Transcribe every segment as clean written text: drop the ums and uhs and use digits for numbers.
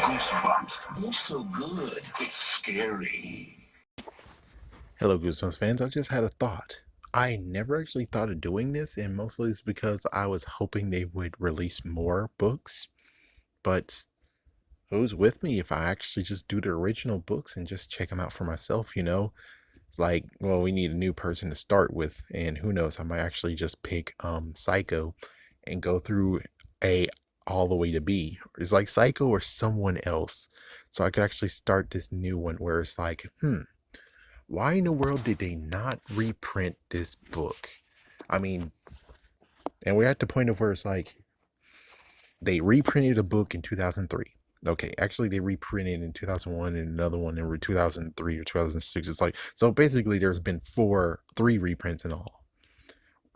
Goosebumps. They're so good, it's scary. Hello, Goosebumps fans. I just had a thought. I never actually thought of doing this, and mostly it's because I was hoping they would release more books. But who's with me if I actually just do the original books and just check them out for myself, you know? Like, well, we need a new person to start with, and who knows, I might actually just pick Psycho and go through A all the way to B. It's like Psycho or someone else. So I could actually start this new one where it's like, why in the world did they not reprint this book? I mean, and we're at the point of where it's like they reprinted a book in 2003. Okay, actually they reprinted in 2001 and another one in 2003 or 2006. It's like, so basically there's been three reprints in all.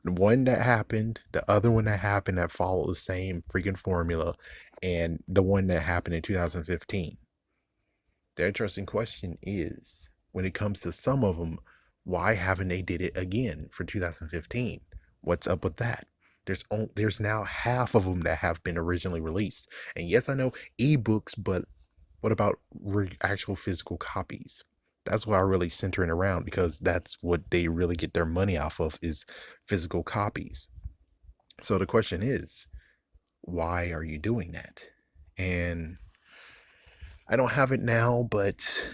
One that happened, the other one that happened that followed the same freaking formula, and the one that happened in 2015. The interesting question is, when it comes to some of them, why haven't they did it again for 2015? What's up with that? There's now half of them that have been originally released. And yes, I know ebooks, but what about actual physical copies? That's what I really centering around, because that's what they really get their money off of, is physical copies. So the question is, why are you doing that? And I don't have it now, but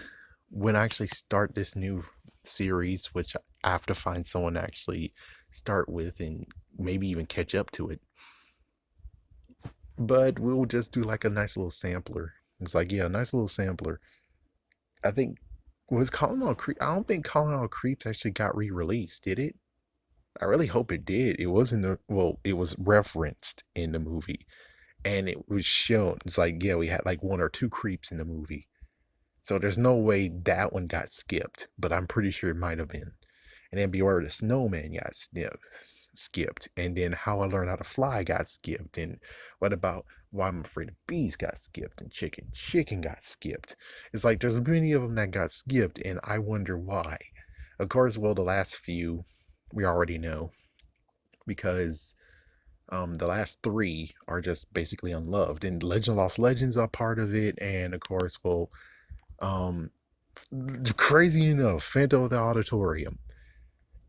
when I actually start this new series, which I have to find someone to actually start with and maybe even catch up to it. But we'll just do like a nice little sampler. It's like, yeah, a nice little sampler. I think was Calling All Creep. I don't think Calling All Creeps actually got re-released, did it? I really hope it did. It wasn't it was referenced in the movie and it was shown. It's like, yeah, we had like one or two creeps in the movie. So there's no way that one got skipped, but I'm pretty sure it might have been. And then Beware the Snowman got skipped. And then How I Learned How to Fly got skipped. And what about Why I'm Afraid of Bees got skipped. And Chicken got skipped. It's like there's many of them that got skipped, and I wonder why. Of course, well, the last few we already know, because the last three are just basically unloved. And Legend of Lost Legends are part of it. And of course, well, um, crazy enough, Phantom of the Auditorium.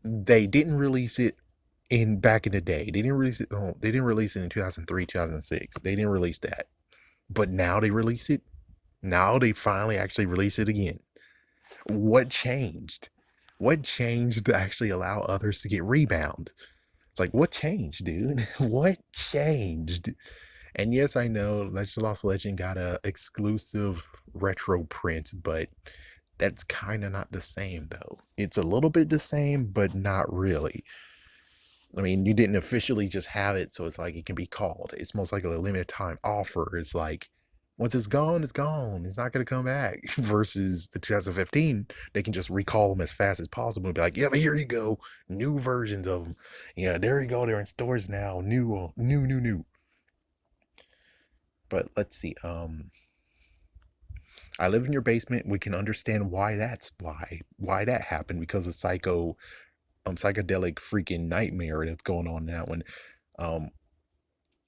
They didn't release it in back in the day. They didn't release it. Oh, they didn't release it in 2003, 2006. They didn't release that. But now they release it. Now they finally actually release it again. What changed? What changed to actually allow others to get rebound? It's like, what changed, dude? What changed? And yes, I know Legend Lost Legend got a exclusive retro print, but that's kind of not the same though. It's a little bit the same, but not really. I mean, you didn't officially just have it, so it's like it can be called. It's most likely a limited time offer. It's like once it's gone, it's gone. It's not going to come back. Versus the 2015, they can just recall them as fast as possible and be like, "Yeah, but here you go, new versions of them. Yeah, there you go. They're in stores now. New. But let's see. I Live in Your Basement. We can understand why that happened, because of psychedelic freaking nightmare that's going on now. And um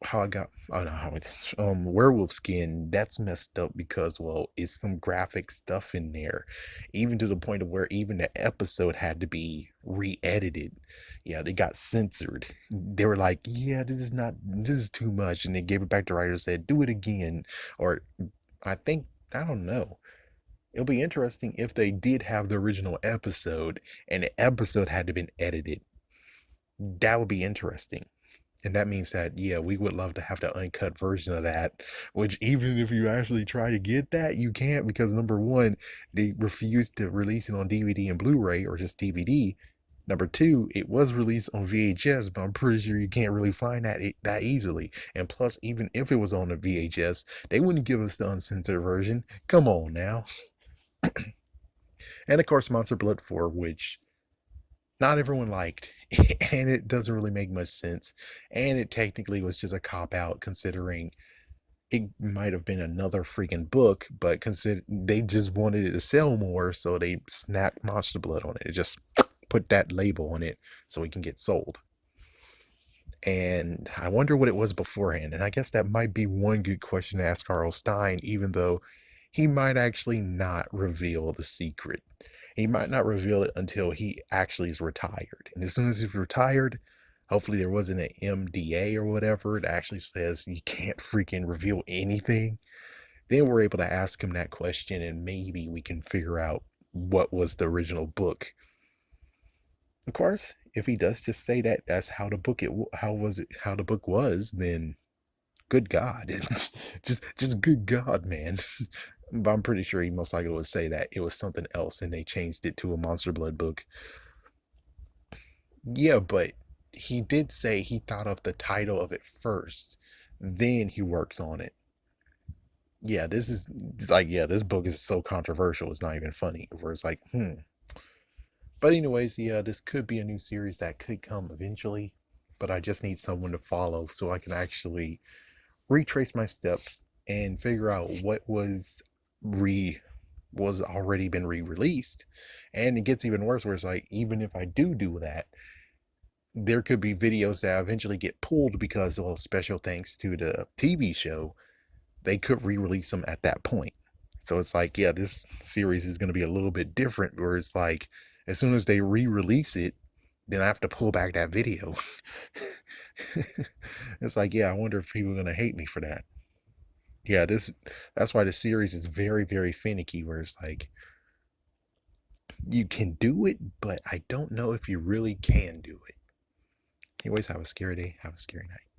how I got I don't know how it's werewolf skin, that's messed up because, well, it's some graphic stuff in there, even to the point of where even the episode had to be re-edited. Yeah, they got censored. They were like, yeah, this is too much, and they gave it back to writer, said do it again. Or I think, I don't know. It'll be interesting if they did have the original episode and the episode had to been edited. That would be interesting. And that means that, yeah, we would love to have the uncut version of that, which even if you actually try to get that, you can't, because number one, they refused to release it on DVD and Blu-ray, or just DVD. Number two, it was released on VHS, but I'm pretty sure you can't really find that easily. And plus, even if it was on the VHS, they wouldn't give us the uncensored version. Come on now. And of course, Monster Blood 4, which not everyone liked, and it doesn't really make much sense. And it technically was just a cop out, considering it might have been another freaking book, but consider they just wanted it to sell more, so they snapped Monster Blood on it. It just put that label on it so it can get sold. And I wonder what it was beforehand. And I guess that might be one good question to ask Carl Stein, even though he might actually not reveal the secret. He might not reveal it until he actually is retired. And as soon as he's retired, hopefully there wasn't an MDA or whatever that actually says you can't freaking reveal anything. Then we're able to ask him that question and maybe we can figure out what was the original book. Of course, if he does just say that that's how the book how the book was, then good God. just good God, man. But I'm pretty sure he most likely would say that it was something else and they changed it to a Monster Blood book. Yeah, but he did say he thought of the title of it first, then he works on it. Yeah, this is like, yeah, this book is so controversial, it's not even funny. Where it's like, But anyways, yeah, this could be a new series that could come eventually, but I just need someone to follow so I can actually retrace my steps and figure out what was already been re-released. And it gets even worse where it's like, even if I do that, there could be videos that eventually get pulled because, well, special thanks to the TV show, they could re-release them at that point. So it's like, yeah, this series is going to be a little bit different where it's like, as soon as they re-release it, then I have to pull back that video. It's like, yeah, I wonder if people are going to hate me for that. Yeah, that's why the series is very, very finicky where it's like, you can do it, but I don't know if you really can do it. Anyways, have a scary day. Have a scary night.